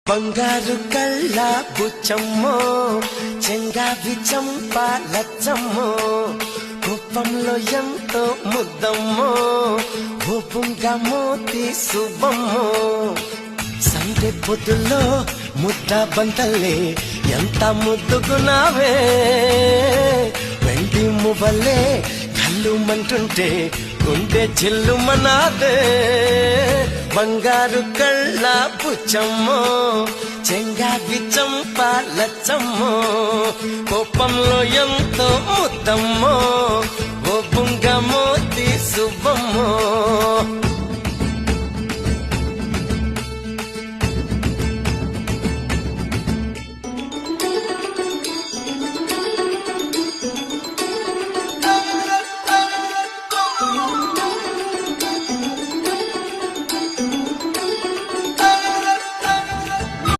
బంగారు కళ్ళ బుచ్చమ్మో చెంగావి చంపాలచ్చమ్మో కుప్పంలో ఎంతో ముద్దమ్మో భూపుంగా మోతి శుభమ్మో సండే పొద్దుల్లో ముద్ద బంతల్లే ఎంత ముద్దుగున్నావే వెండి మువ్వలే కళ్ళు మంటుంటే గుండె చిల్లుమనాదే బంగారు కళ్ళ బుచ్చమ్మో చెంగావి చంపాలచ్చమ్మో కోపంలో ఎంతో ముద్దమ్మో